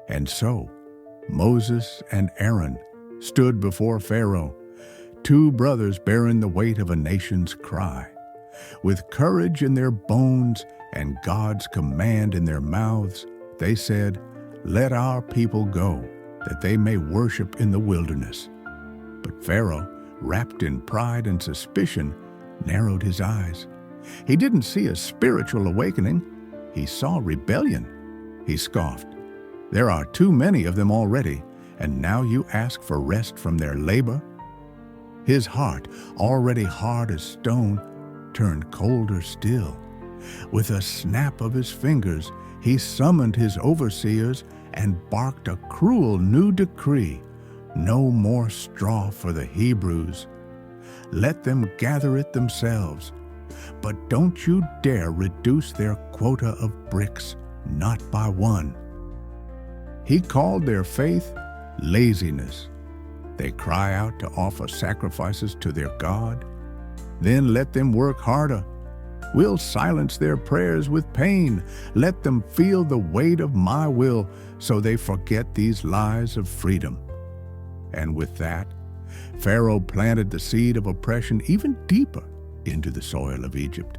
And so Moses and Aaron stood before Pharaoh, two brothers bearing the weight of a nation's cry. With courage in their bones and God's command in their mouths, they said, "Let our people go, that they may worship in the wilderness." But Pharaoh, wrapped in pride and suspicion, narrowed his eyes. He didn't see a spiritual awakening. He saw rebellion. He scoffed. "There are too many of them already, and now you ask for rest from their labor?" His heart, already hard as stone, turned colder still. With a snap of his fingers, he summoned his overseers and barked a cruel new decree: no more straw for the Hebrews. Let them gather it themselves, but don't you dare reduce their quota of bricks, not by one. He called their faith laziness. They cry out to offer sacrifices to their God. Then let them work harder. We'll silence their prayers with pain. Let them feel the weight of my will so they forget these lies of freedom. And with that, Pharaoh planted the seed of oppression even deeper into the soil of Egypt.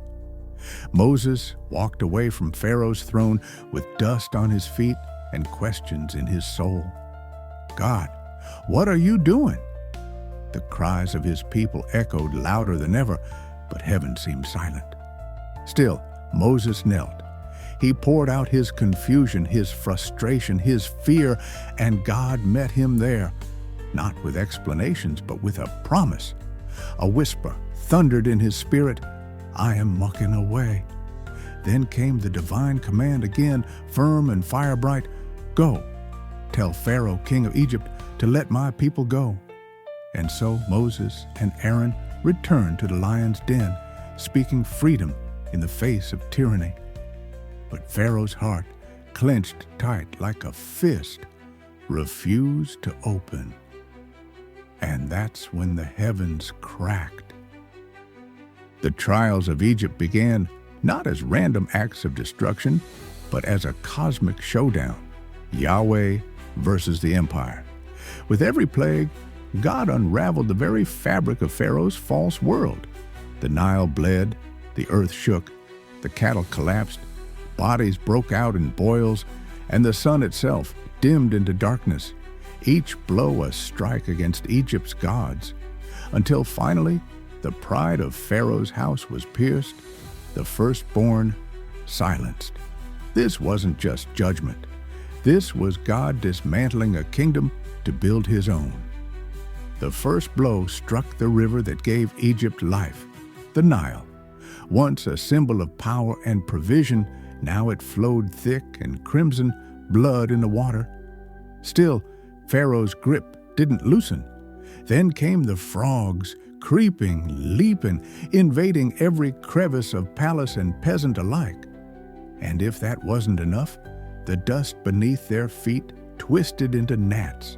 Moses walked away from Pharaoh's throne with dust on his feet and questions in his soul. "God, what are you doing?" The cries of his people echoed louder than ever, but heaven seemed silent. Still, Moses knelt. He poured out his confusion, his frustration, his fear, and God met him there, not with explanations, but with a promise. A whisper thundered in his spirit, "I am mucking away." Then came the divine command again, firm and fire-bright, "Go, tell Pharaoh, king of Egypt, to let my people go." And so Moses and Aaron returned to the lion's den, speaking freedom in the face of tyranny. But Pharaoh's heart, clenched tight like a fist, refused to open. And that's when the heavens cracked. The trials of Egypt began not as random acts of destruction, but as a cosmic showdown, Yahweh versus the empire. With every plague, God unraveled the very fabric of Pharaoh's false world. The Nile bled, the earth shook, the cattle collapsed, bodies broke out in boils, and the sun itself dimmed into darkness, each blow a strike against Egypt's gods, until finally the pride of Pharaoh's house was pierced, the firstborn silenced. This wasn't just judgment. This was God dismantling a kingdom to build his own. The first blow struck the river that gave Egypt life, the Nile. Once a symbol of power and provision, now it flowed thick and crimson blood in the water. Still, Pharaoh's grip didn't loosen. Then came the frogs, creeping, leaping, invading every crevice of palace and peasant alike. And if that wasn't enough, the dust beneath their feet twisted into gnats,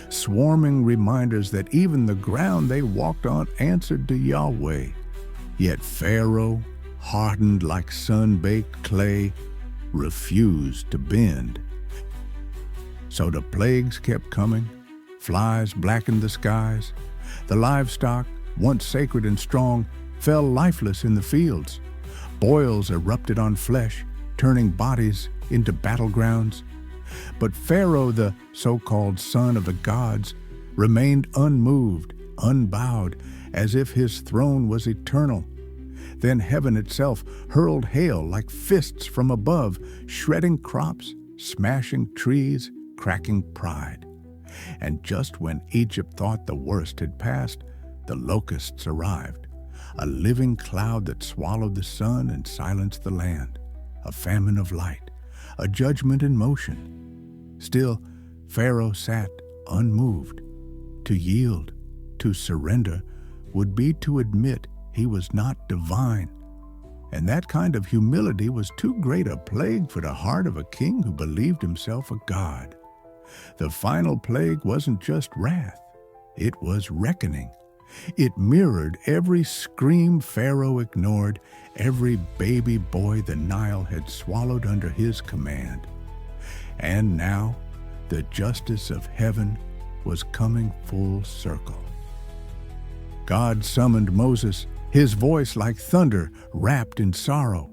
swarming reminders that even the ground they walked on answered to Yahweh. Yet Pharaoh, hardened like sun-baked clay, refused to bend. So the plagues kept coming. Flies blackened the skies. The livestock, once sacred and strong, fell lifeless in the fields. Boils erupted on flesh, turning bodies into battlegrounds. But Pharaoh, the so-called son of the gods, remained unmoved, unbowed, as if his throne was eternal. Then heaven itself hurled hail like fists from above, shredding crops, smashing trees, cracking pride. And just when Egypt thought the worst had passed, the locusts arrived, a living cloud that swallowed the sun and silenced the land, a famine of light, a judgment in motion. Still, Pharaoh sat unmoved. To yield, to surrender, would be to admit he was not divine. And that kind of humility was too great a plague for the heart of a king who believed himself a god. The final plague wasn't just wrath, it was reckoning. It mirrored every scream Pharaoh ignored, every baby boy the Nile had swallowed under his command. And now, the justice of heaven was coming full circle. God summoned Moses, his voice like thunder wrapped in sorrow.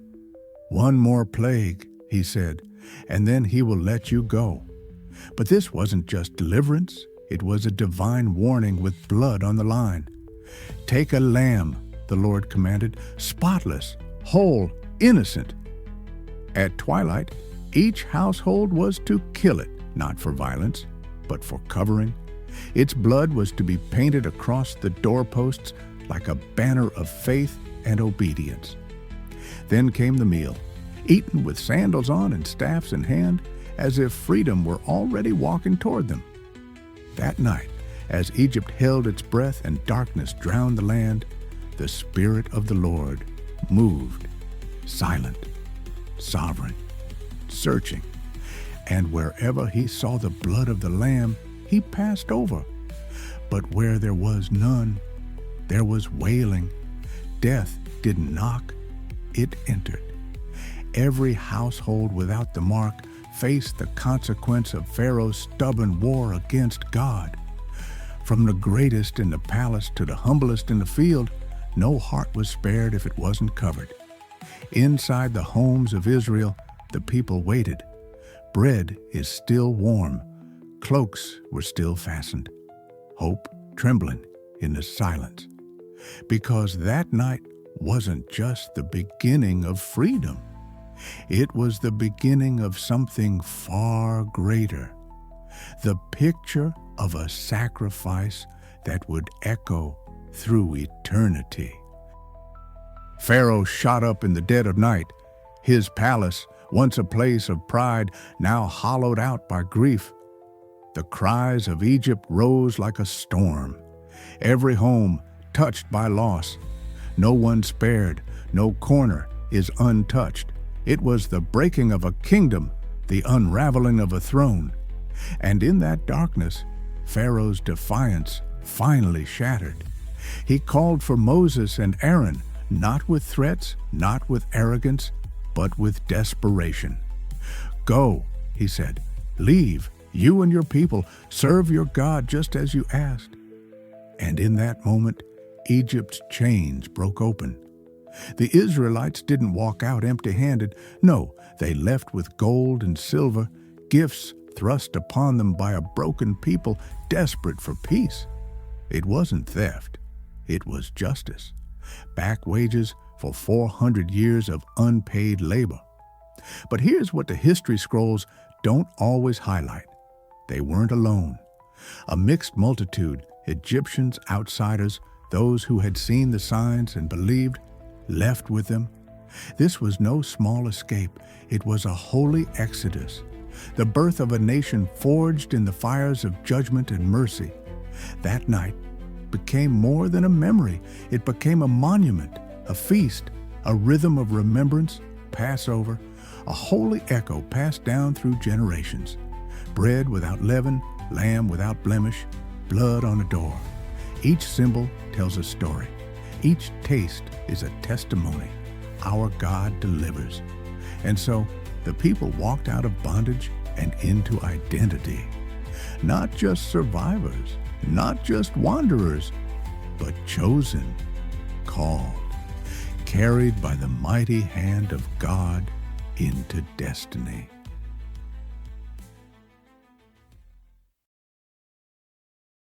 "One more plague," he said, "and then he will let you go." But this wasn't just deliverance, it was a divine warning with blood on the line. "Take a lamb," the Lord commanded, "spotless, whole, innocent." At twilight, each household was to kill it, not for violence, but for covering. Its blood was to be painted across the doorposts like a banner of faith and obedience. Then came the meal, eaten with sandals on and staffs in hand, as if freedom were already walking toward them. That night, as Egypt held its breath and darkness drowned the land, the Spirit of the Lord moved, silent, sovereign, searching, and wherever he saw the blood of the Lamb, he passed over. But where there was none, there was wailing. Death didn't knock, it entered. Every household without the mark faced the consequence of Pharaoh's stubborn war against God. From the greatest in the palace to the humblest in the field, no heart was spared if it wasn't covered. Inside the homes of Israel, the people waited. Bread is still warm. Cloaks were still fastened. Hope trembling in the silence. Because that night wasn't just the beginning of freedom. It was the beginning of something far greater. The picture of a sacrifice that would echo through eternity. Pharaoh shot up in the dead of night. His palace, once a place of pride, now hollowed out by grief. The cries of Egypt rose like a storm. Every home touched by loss. No one spared, no corner is untouched. It was the breaking of a kingdom, the unraveling of a throne. And in that darkness, Pharaoh's defiance finally shattered. He called for Moses and Aaron, not with threats, not with arrogance, but with desperation. "Go," he said, "leave, you and your people, serve your God just as you asked." And in that moment, Egypt's chains broke open. The Israelites didn't walk out empty-handed. No, they left with gold and silver, gifts thrust upon them by a broken people desperate for peace. It wasn't theft. It was justice. Back wages for 400 years of unpaid labor. But here's what the history scrolls don't always highlight. They weren't alone. A mixed multitude, Egyptians, outsiders, those who had seen the signs and believed, left with them. This was no small escape. It was a holy exodus, the birth of a nation forged in the fires of judgment and mercy. That night became more than a memory. It became a monument, a feast, a rhythm of remembrance, Passover, a holy echo passed down through generations. Bread without leaven, lamb without blemish, blood on a door. Each symbol tells a story. Each taste is a testimony. Our God delivers. And so the people walked out of bondage and into identity. Not just survivors, not just wanderers, but chosen, called, carried by the mighty hand of God into destiny.